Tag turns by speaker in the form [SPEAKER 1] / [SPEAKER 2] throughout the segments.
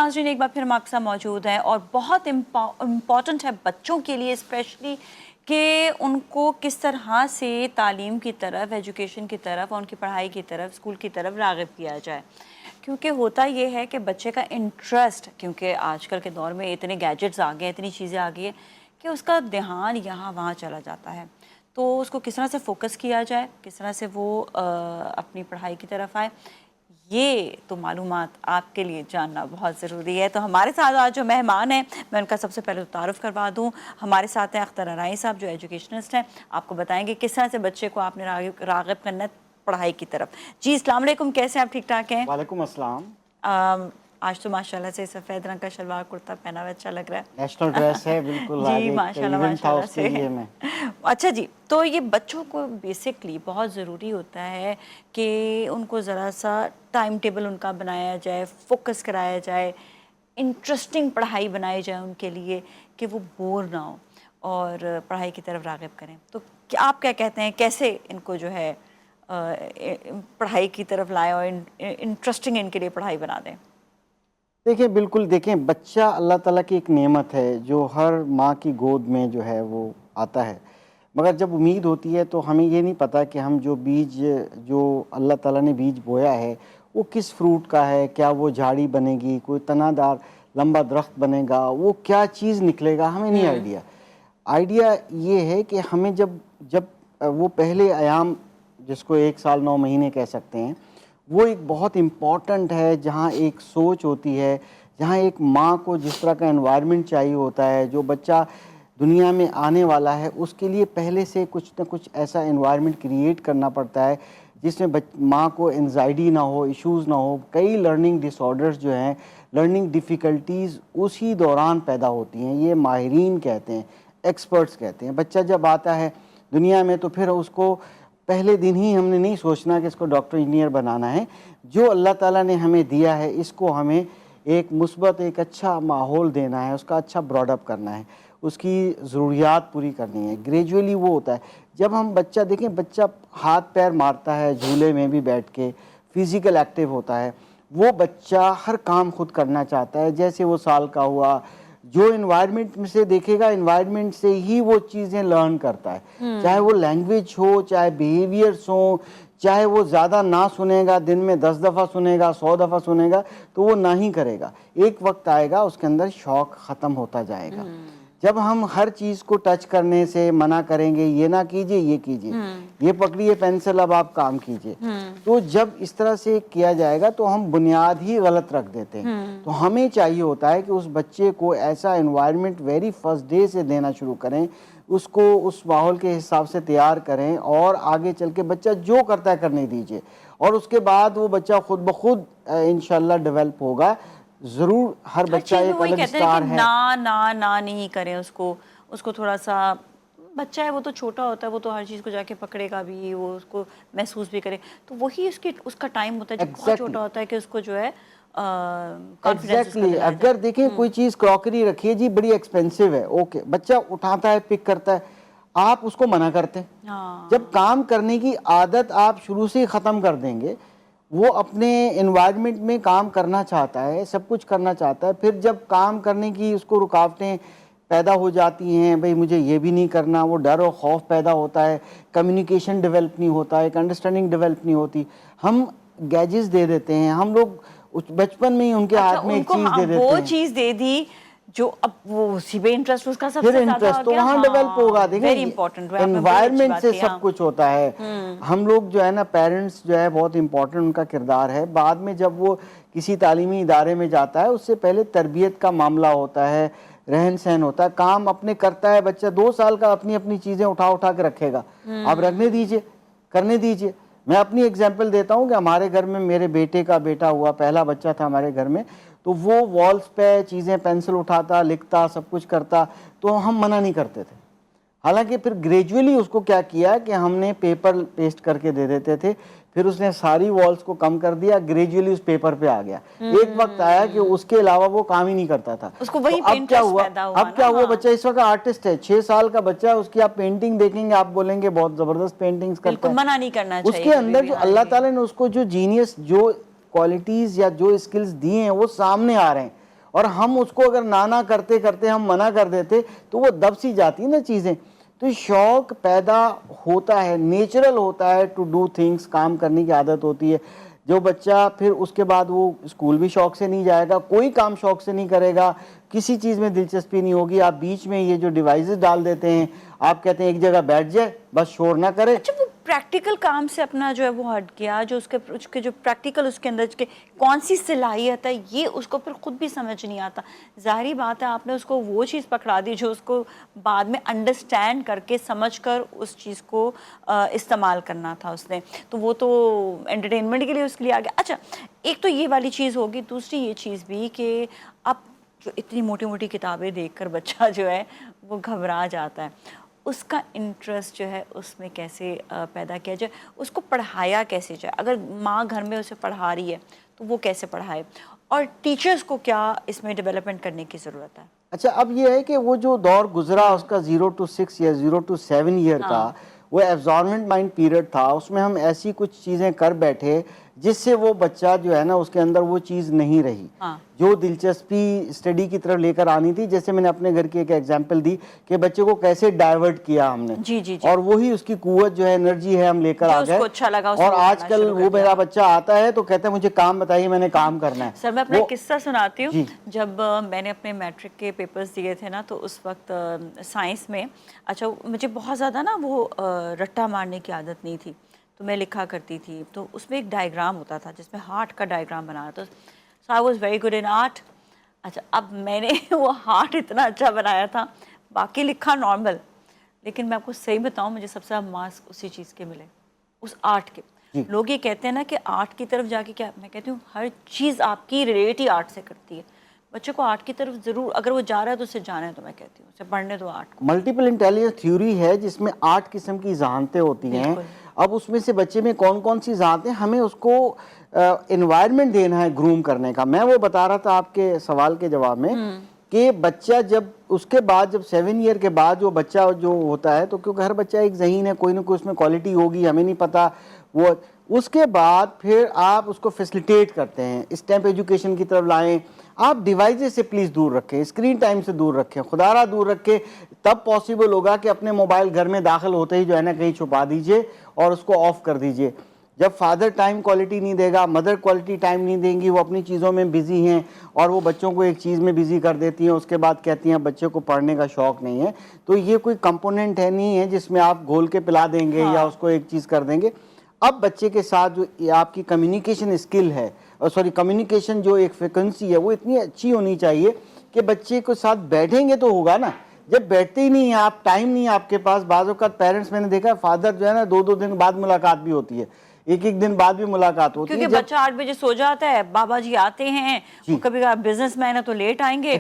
[SPEAKER 1] ناظرین ایک بار پھر ہم آپ کے ساتھ موجود ہیں اور بہت امپورٹنٹ ہے بچوں کے لیے اسپیشلی کہ ان کو کس طرح سے تعلیم کی طرف، ایجوکیشن کی طرف، ان کی پڑھائی کی طرف، اسکول کی طرف راغب کیا جائے. کیونکہ ہوتا یہ ہے کہ بچے کا انٹرسٹ، کیونکہ آج کل کے دور میں اتنے گیجٹس آ گئے ہیں، اتنی چیزیں آ گئی ہیں کہ اس کا دھیان یہاں وہاں چلا جاتا ہے. تو اس کو کس طرح سے فوکس کیا جائے، کس طرح سے وہ اپنی پڑھائی کی طرف آئے، یہ تو معلومات آپ کے لیے جاننا بہت ضروری ہے. تو ہمارے ساتھ آج جو مہمان ہیں میں ان کا سب سے پہلے تعارف کروا دوں. ہمارے ساتھ ہیں اختر ارائی صاحب جو ایجوکیشنسٹ ہیں، آپ کو بتائیں گے کس طرح سے بچے کو آپ نے راغب کرنا ہے پڑھائی کی طرف. جی السلام علیکم، کیسے ہیں آپ؟ ٹھیک ٹھاک ہیں؟
[SPEAKER 2] وعلیکم السلام.
[SPEAKER 1] آج تو ماشاءاللہ سے سفید رنگ کا شلوار کرتا پہنا ہوا اچھا لگ رہا ہے.
[SPEAKER 2] نیشنل ڈریس ہے بالکل.
[SPEAKER 1] جی
[SPEAKER 2] آج ایک
[SPEAKER 1] ماشاءاللہ
[SPEAKER 2] ایونٹ تھا
[SPEAKER 1] ماشاءاللہ
[SPEAKER 2] اس کے
[SPEAKER 1] سے.
[SPEAKER 2] لیے میں.
[SPEAKER 1] اچھا جی، تو یہ بچوں کو بیسکلی بہت ضروری ہوتا ہے کہ ان کو ذرا سا ٹائم ٹیبل ان کا بنایا جائے، فوکس کرایا جائے، انٹرسٹنگ پڑھائی بنائی جائے ان کے لیے کہ وہ بور نہ ہو اور پڑھائی کی طرف راغب کریں. تو آپ کیا کہتے ہیں کیسے ان کو جو ہے پڑھائی کی طرف لائیں اور انٹرسٹنگ ان کے لیے پڑھائی بنا دیں؟
[SPEAKER 2] دیکھیں بالکل، دیکھیں بچہ اللہ تعالیٰ کی ایک نعمت ہے جو ہر ماں کی گود میں جو ہے وہ آتا ہے. مگر جب امید ہوتی ہے تو ہمیں یہ نہیں پتہ کہ ہم جو بیج جو اللہ تعالیٰ نے بیج بویا ہے وہ کس فروٹ کا ہے. کیا وہ جھاڑی بنے گی، کوئی تنا دار لمبا درخت بنے گا، وہ کیا چیز نکلے گا، ہمیں نہیں آئیڈیا. آئیڈیا یہ ہے کہ ہمیں جب وہ پہلے ایام جس کو 1 سال 9 مہینے کہہ سکتے ہیں، وہ ایک بہت امپورٹنٹ ہے جہاں ایک سوچ ہوتی ہے، جہاں ایک ماں کو جس طرح کا انوائرمنٹ چاہیے ہوتا ہے. جو بچہ دنیا میں آنے والا ہے اس کے لیے پہلے سے کچھ نہ کچھ ایسا انوائرمنٹ کریٹ کرنا پڑتا ہے جس میں ماں کو انزائٹی نہ ہو، ایشوز نہ ہو. کئی لرننگ ڈس آرڈرز جو ہیں، لرننگ ڈیفیکلٹیز اسی دوران پیدا ہوتی ہیں. یہ ماہرین کہتے ہیں، ایکسپرٹس کہتے ہیں. بچہ جب آتا ہے دنیا میں تو پھر اس کو پہلے دن ہی ہم نے نہیں سوچنا کہ اس کو ڈاکٹر انجینئر بنانا ہے. جو اللہ تعالیٰ نے ہمیں دیا ہے اس کو ہمیں ایک مثبت، ایک اچھا ماحول دینا ہے، اس کا اچھا براڈ اپ کرنا ہے، اس کی ضروریات پوری کرنی ہے. گریجولی وہ ہوتا ہے. جب ہم بچہ دیکھیں، بچہ ہاتھ پیر مارتا ہے جھولے میں بھی بیٹھ کے، فزیکل ایکٹیو ہوتا ہے، وہ بچہ ہر کام خود کرنا چاہتا ہے. جیسے وہ سال کا ہوا، جو انوائرمنٹ میں سے دیکھے گا انوائرمنٹ سے ہی وہ چیزیں لرن کرتا ہے. چاہے وہ لینگویج ہو، چاہے بیہیویئرس ہوں، چاہے وہ زیادہ نہ سنے گا، دن میں 10 دفعہ سنے گا، 100 دفعہ سنے گا تو وہ نہ ہی کرے گا. ایک وقت آئے گا اس کے اندر شوق ختم ہوتا جائے گا. جب ہم ہر چیز کو ٹچ کرنے سے منع کریں گے، یہ نہ کیجئے، یہ کیجئے، یہ پکڑیے پینسل، اب آپ کام کیجئے، تو جب اس طرح سے کیا جائے گا تو ہم بنیاد ہی غلط رکھ دیتے ہیں. تو ہمیں چاہیے ہوتا ہے کہ اس بچے کو ایسا انوائرمنٹ ویری فرسٹ ڈے سے دینا شروع کریں، اس کو اس ماحول کے حساب سے تیار کریں اور آگے چل کے بچہ جو کرتا ہے کرنے دیجئے. اور اس کے بعد وہ بچہ خود بخود انشاءاللہ ڈیولپ ہوگا. ضرور ہر بچہ ایک الگ سٹار ہے.
[SPEAKER 1] نہ نہیں کریں اس کو تھوڑا سا، بچہ ہے وہ تو چھوٹا ہوتا ہے، وہ تو ہر چیز کو جا کے پکڑے گا بھی، وہ اس کو محسوس بھی کرے. تو وہی اس کا ٹائم ہوتا ہے جب بہت چھوٹا ہوتا ہے کہ اس کو جو ہے کانفیڈنس اس کا دلایا جائے.
[SPEAKER 2] اگر دیکھیں کوئی چیز کراکری رکھیے جی بڑی ایکسپینسو ہے، اوکے، بچہ اٹھاتا ہے، پک کرتا ہے، آپ اس کو منع کرتے ہیں. جب کام کرنے کی عادت آپ شروع سے ہی ختم کر دیں گے، وہ اپنے انوائرمنٹ میں کام کرنا چاہتا ہے، سب کچھ کرنا چاہتا ہے. پھر جب کام کرنے کی اس کو رکاوٹیں پیدا ہو جاتی ہیں، بھئی مجھے یہ بھی نہیں کرنا، وہ ڈر و خوف پیدا ہوتا ہے، کمیونیکیشن ڈیولپ نہیں ہوتا ہے، ایک انڈرسٹینڈنگ ڈیولپ نہیں ہوتی. ہم گیجز دے دیتے ہیں، ہم لوگ بچپن میں ہی ان کے ہاتھ میں ایک چیز دے دیتے ہیں،
[SPEAKER 1] وہ چیز دے دی جو اب وہ اسی پہ انٹرسٹ اس کا سب
[SPEAKER 2] پھر
[SPEAKER 1] سے زیادہ
[SPEAKER 2] انٹرسٹ
[SPEAKER 1] ہو
[SPEAKER 2] تو
[SPEAKER 1] گیا.
[SPEAKER 2] وہاں ڈیولپ ہوگا.
[SPEAKER 1] ویری
[SPEAKER 2] دیکھیں
[SPEAKER 1] امپورٹنٹ،
[SPEAKER 2] انوائرمنٹ سے سب کچھ ہوتا ہے. ہم لوگ جو ہے نا پیرنٹس جو ہے بہت امپورٹنٹ ان کا کردار ہے. بعد میں جب وہ کسی تعلیمی ادارے میں جاتا ہے اس سے پہلے تربیت کا معاملہ ہوتا ہے، رہن سہن ہوتا ہے، کام اپنے کرتا ہے. بچہ 2 سال کا اپنی چیزیں اٹھا کے رکھے گا، آپ رکھنے دیجئے، کرنے دیجئے. میں اپنی ایگزامپل دیتا ہوں کہ ہمارے گھر میں میرے بیٹے کا بیٹا ہوا، پہلا بچہ تھا ہمارے گھر میں، تو وہ والز پہ چیزیں پینسل اٹھاتا، لکھتا، سب کچھ کرتا، تو ہم منع نہیں کرتے تھے. حالانکہ پھر گریجولی اس کو کیا کیا کہ ہم نے پیپر پیسٹ کر کے دے دیتے تھے. پھر اس نے ساری والز کو کم کر دیا، گریجولی اس پیپر پہ آ گیا. ایک وقت آیا کہ اس کے علاوہ وہ کام ہی نہیں کرتا تھا.
[SPEAKER 1] اس کو
[SPEAKER 2] تو
[SPEAKER 1] وہی
[SPEAKER 2] اب کیا
[SPEAKER 1] انٹرسٹ
[SPEAKER 2] ہوا،
[SPEAKER 1] پیدا ہوا
[SPEAKER 2] اب کیا ہوا، بچہ اس وقت آرٹسٹ ہے، 6 سال کا بچہ ہے. اس کی آپ پینٹنگ دیکھیں گے، آپ بولیں گے بہت زبردست پینٹنگز کرتا
[SPEAKER 1] بالکل
[SPEAKER 2] ہے.
[SPEAKER 1] منع نہیں کرنا
[SPEAKER 2] اس
[SPEAKER 1] چاہیے
[SPEAKER 2] کے
[SPEAKER 1] کبھی
[SPEAKER 2] اندر
[SPEAKER 1] بھی.
[SPEAKER 2] جو اللہ تعالیٰ نے اس کو جو جینیس، جو کوالٹیز یا جو اسکلز دیے ہیں وہ سامنے آ رہے ہیں. اور ہم اس کو اگر نہ کرتے کرتے ہم منع کر دیتے تو وہ دب سی جاتی نا چیزیں. تو شوق پیدا ہوتا ہے, نیچرل ہوتا ہے ٹو ڈو تھنگس, کام کرنے کی عادت ہوتی ہے. جو بچہ پھر اس کے بعد وہ اسکول بھی شوق سے نہیں جائے گا, کوئی کام شوق سے نہیں کرے گا, کسی چیز میں دلچسپی نہیں ہوگی. آپ بیچ میں یہ جو ڈیوائسز ڈال دیتے ہیں, آپ کہتے ہیں ایک جگہ بیٹھ جائے بس شور نہ کرے.
[SPEAKER 1] اچھا وہ پریکٹیکل کام سے اپنا جو ہے وہ ہٹ گیا, جو اس کے جو پریکٹیکل اس کے اندر کے کون سی صلاحیت ہے یہ اس کو پھر خود بھی سمجھ نہیں آتا. ظاہری بات ہے آپ نے اس کو وہ چیز پکڑا دی جو اس کو بعد میں انڈرسٹینڈ کر کے سمجھ کر اس چیز کو استعمال کرنا تھا اس نے, تو وہ تو انٹرٹینمنٹ کے لیے اس کے لیے آ گیا. اچھا ایک تو یہ والی چیز ہوگی, دوسری یہ چیز بھی کہ اب جو اتنی موٹی موٹی کتابیں دیکھ کر بچہ جو ہے وہ گھبرا جاتا ہے, اس کا انٹرسٹ جو ہے اس میں کیسے پیدا کیا جائے, اس کو پڑھایا کیسے جائے. اگر ماں گھر میں اسے پڑھا رہی ہے تو وہ کیسے پڑھائے, اور ٹیچرز کو کیا اس میں ڈیولپمنٹ کرنے کی ضرورت ہے.
[SPEAKER 2] اچھا اب یہ ہے کہ وہ جو دور گزرا اس کا 0 to 6 یا 0 to 7 ایئر کا, وہ ایبزارمنٹ مائنڈ پیریڈ تھا. اس میں ہم ایسی کچھ چیزیں کر بیٹھے جس سے وہ بچہ جو ہے نا اس کے اندر وہ چیز نہیں رہی جو دلچسپی اسٹڈی کی طرف لے کر آنی تھی. جیسے میں نے اپنے گھر کی ایک ایگزامپل دی کہ بچے کو کیسے ڈائیورٹ کیا ہم نے, اور وہی اس کی قوت جو ہے انرجی ہے ہم لے کر آ گئے. اور آج کل وہ میرا بچہ آتا ہے تو کہتا ہے مجھے کام بتائیے, میں نے کام کرنا ہے.
[SPEAKER 1] سر میں اپنا قصہ سناتی ہوں. جب میں نے اپنے میٹرک کے پیپرز دیے تھے نا, تو اس وقت سائنس میں اچھا مجھے بہت زیادہ نا وہ رٹا مارنے کی عادت نہیں تھی, تو میں لکھا کرتی تھی. تو اس میں ایک ڈائیگرام ہوتا تھا جس میں ہارٹ کا ڈائیگرام بنانا تھا. So I was very good in art. اچھا اب میں نے وہ ہارٹ اتنا اچھا بنایا تھا, باقی لکھا نارمل, لیکن میں آپ کو صحیح بتاؤں مجھے سب سے مارکس اسی چیز کے ملے, اس آرٹ کے. لوگ یہ کہتے ہیں نا کہ آرٹ کی طرف جا کے کیا, میں کہتی ہوں ہر چیز آپ کی ریلیٹ ہی آرٹ سے کرتی ہے. بچے کو آرٹ کی طرف ضرور, اگر وہ جا رہا ہے تو اسے جانا ہے, تو میں کہتی ہوں اسے پڑھنے دو آرٹ کو.
[SPEAKER 2] ملٹیپل انٹیلیجنس تھیوری ہے جس میں 8 قسم کی ذہانتیں ہوتی ہیں. اب اس میں سے بچے میں کون کون سی ذہانتیں, ہمیں اس کو انوائرمنٹ دینا ہے گروم کرنے کا. میں وہ بتا رہا تھا آپ کے سوال کے جواب میں کہ بچہ جب اس کے بعد جب 7 ایئر کے بعد جو بچہ جو ہوتا ہے, تو کیونکہ ہر بچہ ایک ذہین ہے, کوئی نہ کوئی اس میں کوالٹی ہوگی, ہمیں نہیں پتا. وہ اس کے بعد پھر آپ اس کو فیسلیٹیٹ کرتے ہیں, اسٹیپ ایجوکیشن کی طرف لائیں. آپ ڈیوائسز سے پلیز دور رکھیں, اسکرین ٹائم سے دور رکھیں, خدا را دور رکھیں. تب پاسبل ہوگا کہ اپنے موبائل گھر میں داخل ہوتے ہی جو ہے نا کہیں چھپا دیجئے اور اس کو آف کر دیجئے. جب فادر ٹائم کوالٹی نہیں دے گا, مدر کوالٹی ٹائم نہیں دیں گی, وہ اپنی چیزوں میں بزی ہیں اور وہ بچوں کو ایک چیز میں بزی کر دیتی ہیں, اس کے بعد کہتی ہیں بچے کو پڑھنے کا شوق نہیں ہے. تو یہ کوئی کمپوننٹ ہے نہیں ہے جس میں آپ گھول کے پلا دیں گے یا اس کو ایک چیز کر دیں گے. اب بچے کے ساتھ جو آپ کی کمیونیکیشن اسکل ہے, کمیونیکیشن جو ایک فریکوینسی ہے, وہ اتنی اچھی ہونی چاہیے کہ بچے کے ساتھ بیٹھیں گے تو ہوگا نا. جب بیٹھتے ہی نہیں ہیں آپ, ٹائم نہیں ہے آپ کے پاس. بعض اوقات پیرنٹس میں نے دیکھا فادر جو ہے نا 2 دن بعد ملاقات بھی ہوتی ہے, ایک دن بعد بھی ملاقات ہوتی ہے,
[SPEAKER 1] کیونکہ بچہ 8 بجے سو جاتا ہے, بابا جی آتے ہیں, وہ کبھی بزنس مین ہے تو لیٹ آئیں گے,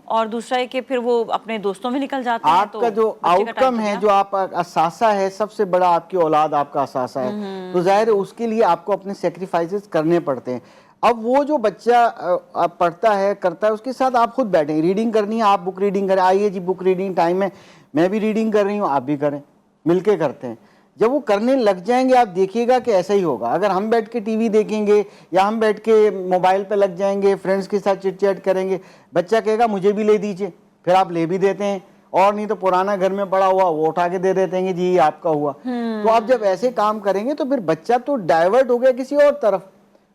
[SPEAKER 1] اور دوسرا ہے کہ پھر وہ اپنے دوستوں میں نکل جاتے ہیں.
[SPEAKER 2] آپ کا جو آؤٹ کم ہے, جو آپ اثاثہ ہے, سب سے بڑا آپ کی اولاد آپ کا اثاثہ ہے, تو ظاہر ہے اس کے لیے آپ کو اپنے سیکریفائسز کرنے پڑتے ہیں. اب وہ جو بچہ پڑھتا ہے کرتا ہے, اس کے ساتھ آپ خود بیٹھیں, ریڈنگ کرنی ہے آپ بک ریڈنگ کریں, آئیے جی بک ریڈنگ ٹائم ہے, میں بھی ریڈنگ کر رہی ہوں آپ بھی کریں, مل کے کرتے ہیں. جب وہ کرنے لگ جائیں گے آپ دیکھیے گا کہ ایسا ہی ہوگا. اگر ہم بیٹھ کے ٹی وی دیکھیں گے یا ہم بیٹھ کے موبائل پہ لگ جائیں گے, فرینڈس کے ساتھ چٹ چیٹ کریں گے, بچہ کہے گا مجھے بھی لے دیجئے, پھر آپ لے بھی دیتے ہیں, اور نہیں تو پرانا گھر میں پڑا ہوا وہ اٹھا کے دے دیتے ہیں کہ جی یہ آپ کا ہوا. تو آپ جب ایسے کام کریں گے تو پھر بچہ تو ڈائیورٹ ہو گیا کسی اور طرف.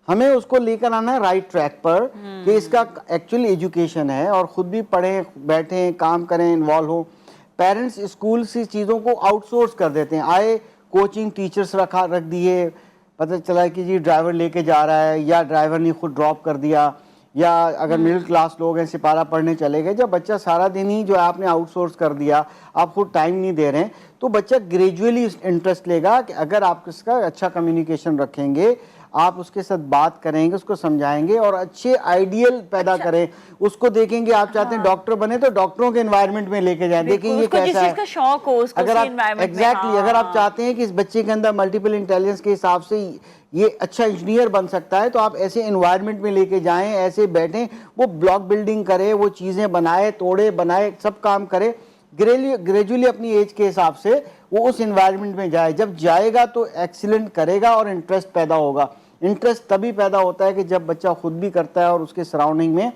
[SPEAKER 2] ہمیں اس کو لے کر آنا ہے رائٹ ٹریک پر کہ اس کا ایکچولی ایجوکیشن ہے, اور خود بھی پڑھیں, بیٹھیں, کام کریں, انوالو ہوں. پیرنٹس اسکول سے چیزوں کو آؤٹ سورس کر دیتے ہیں. آئے کوچنگ ٹیچرز رکھ دیے, پتہ چلا کہ جی ڈرائیور لے کے جا رہا ہے, یا ڈرائیور نے خود ڈراپ کر دیا, یا اگر مڈل کلاس لوگ ہیں سپارہ پڑھنے چلے گئے. جب بچہ سارا دن ہی جو ہے آپ نے آؤٹ سورس کر دیا, آپ خود ٹائم نہیں دے رہے ہیں, تو بچہ گریجولی انٹرسٹ لے گا کہ اگر آپ اس کا اچھا کمیونیکیشن رکھیں گے, آپ اس کے ساتھ بات کریں گے, اس کو سمجھائیں گے اور اچھے آئیڈیل پیدا کریں. اس کو دیکھیں گے آپ چاہتے ہیں ڈاکٹر بنے تو ڈاکٹروں کے انوائرمنٹ میں لے کے جائیں, دیکھیں یہ کیسا ہے. اگر آپ اگر آپ چاہتے ہیں کہ اس بچے کے اندر ملٹیپل انٹیلیجنس کے حساب سے یہ اچھا انجینئر بن سکتا ہے, تو آپ ایسے انوائرمنٹ میں لے کے جائیں, ایسے بیٹھیں, وہ بلاک بلڈنگ کرے, وہ چیزیں بنائے, توڑے, بنائے, سب کام کرے. گریجولی اپنی ایج کے حساب سے وہ اس انوائرمنٹ میں جائے. جب جائے گا تو ایکسیلنٹ کرے گا اور انٹرسٹ پیدا ہوگا. انٹرسٹ تبھی پیدا ہوتا ہے کہ جب بچہ خود بھی کرتا ہے اور اس کے سراؤنڈنگ میں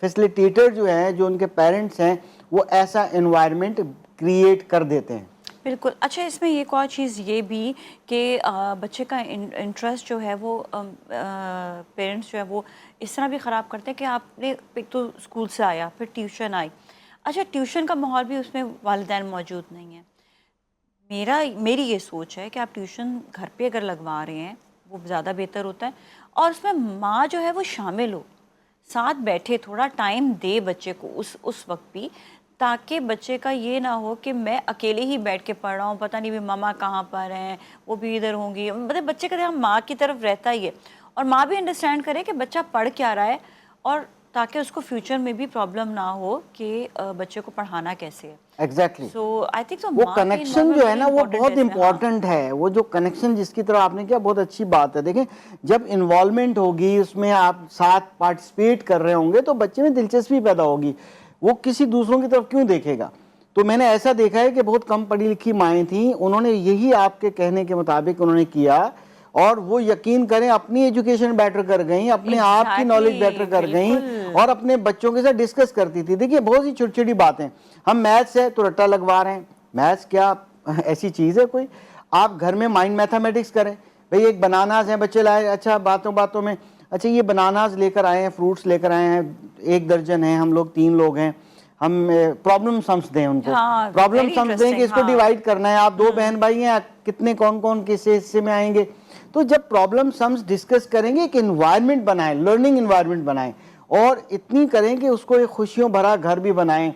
[SPEAKER 2] فیسلیٹیٹر جو ہیں, جو ان کے پیرنٹس ہیں, وہ ایسا انوائرمنٹ کریٹ کر دیتے ہیں.
[SPEAKER 1] بالکل. اچھا, اس میں ایک اور چیز یہ بھی کہ بچے کا انٹرسٹ جو ہے وہ پیرنٹس جو ہے وہ اس طرح بھی خراب کرتے ہیں کہ آپ نے ایک تو اسکول سے آیا, پھر ٹیوشن آئی. اچھا, ٹیوشن کا ماحول بھی اس میں والدین موجود نہیں ہیں. میری یہ سوچ ہے کہ آپ ٹیوشن گھر پہ اگر لگوا رہے ہیں وہ زیادہ بہتر ہوتا ہے, اور اس میں ماں جو ہے وہ شامل ہو, ساتھ بیٹھے, تھوڑا ٹائم دے بچے کو اس وقت بھی, تاکہ بچے کا یہ نہ ہو کہ میں اکیلے ہی بیٹھ کے پڑھ رہا ہوں, پتہ نہیں بھی ماما کہاں پر ہیں, وہ بھی ادھر ہوں گی. مطلب بچے کا دھیان ماں کی طرف رہتا ہی ہے, اور ماں بھی انڈرسٹینڈ کرے کہ بچہ پڑھ کیا رہا ہے, اور تاکہ اس کو فیوچر میں بھی پرابلم نہ ہو کہ بچے کو پڑھانا کیسے ہے.
[SPEAKER 2] ایگزیکٹلی.
[SPEAKER 1] سو آئی تھنک
[SPEAKER 2] وہ کنیکشن جو ہے نا وہ بہت امپورٹنٹ ہے. وہ جو کنیکشن جس کی طرح آپ نے کیا, بہت اچھی بات ہے. دیکھیں, جب انوالومنٹ ہوگی, اس میں آپ ساتھ پارٹیسپیٹ کر رہے ہوں گے, تو بچے میں دلچسپی پیدا ہوگی. وہ کسی دوسروں کی طرف کیوں دیکھے گا؟ تو میں نے ایسا دیکھا ہے کہ بہت کم پڑھی لکھی مائیں تھیں, انہوں نے یہی آپ کے کہنے کے مطابق انہوں نے کیا, اور وہ یقین کریں اپنی ایجوکیشن بیٹر کر گئیں, اپنے آپ کی نالج بیٹر کر گئیں, اور اپنے بچوں کے ساتھ ڈسکس کرتی تھی. دیکھیے, بہت سی چھوٹی چھوٹی باتیں, ہم میتھس ہے تو رٹا لگوا رہے ہیں. میتھس کیا ایسی چیز ہے کوئی؟ آپ گھر میں مائنڈ میتھمیٹکس کریں. بھئی ایک بناناز ہیں بچے لائے, اچھا باتوں باتوں میں, اچھا یہ بناناز لے کر آئے ہیں, فروٹس لے کر آئے ہیں, 1 درجن ہیں, ہم لوگ 3 لوگ ہیں, ہم پرابلم سمجھ دیں ان کو, پرابلم سمجھ دیں کہ اس کو ڈیوائیڈ کرنا ہے. آپ 2 بہن بھائی ہیں, کتنے کون کون کس حصے میں آئیں گے؟ تو جب پرابلم سمجھ ڈسکس کریں گے, ایک انوائرمنٹ بنائیں, لرننگ انوائرمنٹ بنائیں, اور اتنی کریں کہ اس کو ایک خوشیوں بھرا گھر بھی بنائیں.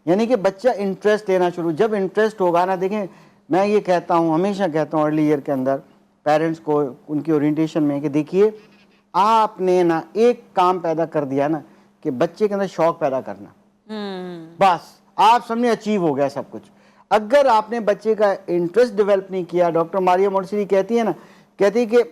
[SPEAKER 2] یعنی کہ بچہ انٹرسٹ لینا شروع, جب انٹرسٹ ہوگا نا, دیکھیں میں یہ کہتا ہوں, ہمیشہ کہتا ہوں ارلی ایئر کے اندر پیرنٹس کو ان کی اورینٹیشن میں, کہ دیکھیے آپ نے نا ایک کام پیدا کر دیا نا, کہ بچے کے اندر شوق پیدا کرنا, بس آپ سب نے اچیو ہو گیا سب کچھ. اگر آپ نے بچے کا انٹرسٹ ڈیولپ نہیں کیا, ڈاکٹر ماریا مورسری کہتی ہے نا, کہتی ہے کہ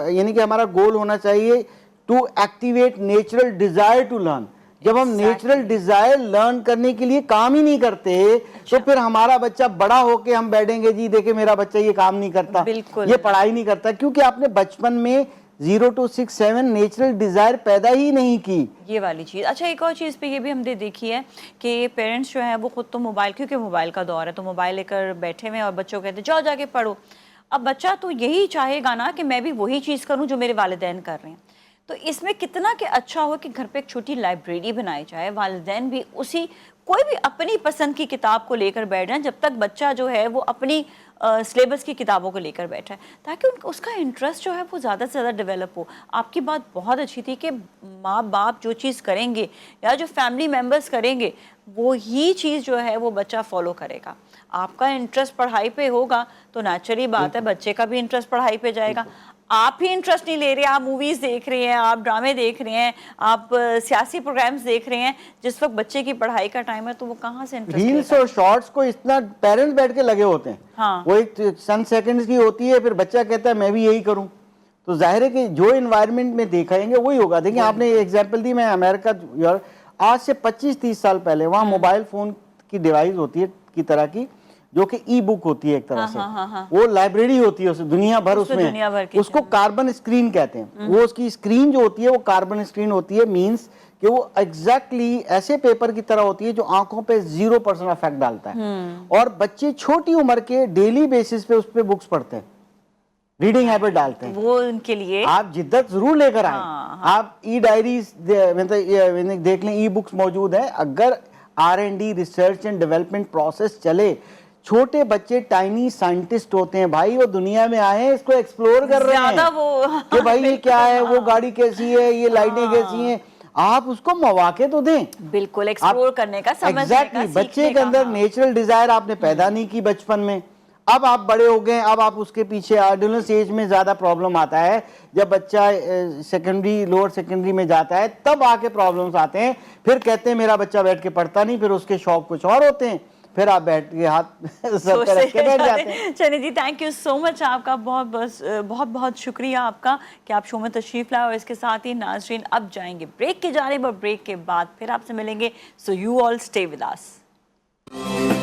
[SPEAKER 2] یعنی کہ ہمارا گول ہونا چاہیے to activate natural desire to learn. جب ہم نیچرل ڈیزائر لرن کرنے کے لیے کام ہی نہیں کرتے, تو پھر ہمارا بچہ بڑا ہو کے ہم بیٹھیں گے, جی دیکھیں میرا بچہ یہ کام نہیں کرتا, یہ پڑھائی نہیں کرتا, کیونکہ آپ نے بچپن میں 0 to 6, 7 نیچرل ڈیزائر پیدا ہی نہیں کی.
[SPEAKER 1] یہ والی چیز. اچھا, ایک اور چیز پہ یہ بھی ہم نے دیکھی ہے کہ پیرنٹس جو ہیں وہ خود تو موبائل, کیونکہ موبائل کا دور ہے, تو موبائل لے کر بیٹھے ہوئے, اور بچوں کہتے ہیں جاؤ جا کے پڑھو. اب بچہ تو یہی چاہے گا نا کہ میں بھی وہی چیز کروں جو میرے والدین کر رہے ہیں. تو اس میں کتنا کہ اچھا ہو کہ گھر پہ ایک چھوٹی لائبریری بنائی جائے, والدین بھی اسی کوئی بھی اپنی پسند کی کتاب کو لے کر بیٹھ جائیں, جب تک بچہ جو ہے وہ اپنی سلیبس کی کتابوں کو لے کر بیٹھا ہے, تاکہ اس کا انٹرسٹ جو ہے وہ زیادہ سے زیادہ ڈیولپ ہو. آپ کی بات بہت اچھی تھی کہ ماں باپ جو چیز کریں گے یا جو فیملی ممبرس کریں گے, وہی چیز جو ہے وہ بچہ فالو کرے گا. آپ کا انٹرسٹ پڑھائی پہ ہوگا تو نیچرلی بات ہے بچے کا بھی انٹرسٹ پڑھائی پہ جائے گا. آپ ہی انٹرسٹ نہیں لے رہے, آپ موویز دیکھ رہے ہیں, آپ ڈرامے دیکھ رہے ہیں, آپ سیاسی پروگرامز دیکھ رہے ہیں, جس وقت بچے کی پڑھائی کا ٹائم ہے, تو وہ کہاں سے انٹرسٹ لے گا؟
[SPEAKER 2] ریلز اور شارٹس کو اتنا پیرنٹس بیٹھ کے لگے ہوتے ہیں, وہ ایک چند سیکنڈز کی ہوتی ہے, پھر بچہ کہتا ہے میں بھی یہی کروں. تو ظاہر ہے کہ جو انوائرمنٹ میں دیکھائیں گے وہی ہوگا. دیکھیں آپ نے ایگزامپل دی, میں امریکہ, آج سے 25-30 سال پہلے وہاں موبائل فون کی ڈیوائس ہوتی ہے کی طرح کی, جو کہ ای بک ہوتی ہے ایک طرح سے, وہ لائبریری ہوتی ہے, دنیا بھر اس میں, اس کو کاربن اسکرین کہتے ہیں. وہ اس کی اسکرین جو ہوتی ہے وہ کاربن اسکرین ہوتی ہے, مینس کہ وہ ایگزیکٹلی ایسے پیپر کی طرح ہوتی ہے جو آنکھوں پہ 0% افیکٹ ڈالتا ہے. اور بچے چھوٹی عمر کے ڈیلی بیسس پہ اس پہ بکس پڑھتے ہیں, ریڈنگ ہیبٹ ڈالتے ہیں.
[SPEAKER 1] وہ ان کے لیے
[SPEAKER 2] آپ جدت ضرور لے کر آئیں, آپ ای ڈائریز دیکھ لیں, ای بکس موجود ہیں. اگر R&D research and development process چلے, چھوٹے بچے ٹائنی سائنٹسٹ ہوتے ہیں بھائی, وہ دنیا میں آئے ہیں, اس کو ایکسپلور کر رہے ہیں کہ بھائی یہ کیا ہے, وہ گاڑی کیسی ہے, یہ لائٹیں کیسی ہیں. آپ اس کو مواقع تو دیں,
[SPEAKER 1] بالکل ایکسپلور کرنے کا, سمجھنے کا,
[SPEAKER 2] بچے کے اندر نیچرل ڈیزائر آپ نے پیدا نہیں کی بچپن میں. اب آپ بڑے ہو گئے, اب آپ اس کے پیچھے, ایڈولسنس ایج میں زیادہ پرابلم آتا ہے, جب بچہ سیکنڈری لوور سیکنڈری میں جاتا ہے تب آ کے پرابلمس آتے ہیں. پھر کہتے ہیں میرا بچہ بیٹھ کے پڑھتا نہیں, پھر اس کے شوق کچھ اور ہوتے ہیں, پھر آپ بیٹھ کے ہاتھ سر پہ رکھ کے بیٹھ جاتے ہیں.
[SPEAKER 1] چلیں جی, تھینک یو سو مچ, آپ کا بہت بہت شکریہ آپ کا کہ آپ شو میں تشریف لائے. اور اس کے ساتھ ہی ناظرین اب جائیں گے بریک کی جانب, اور بریک کے بعد پھر آپ سے ملیں گے. So you all stay with us.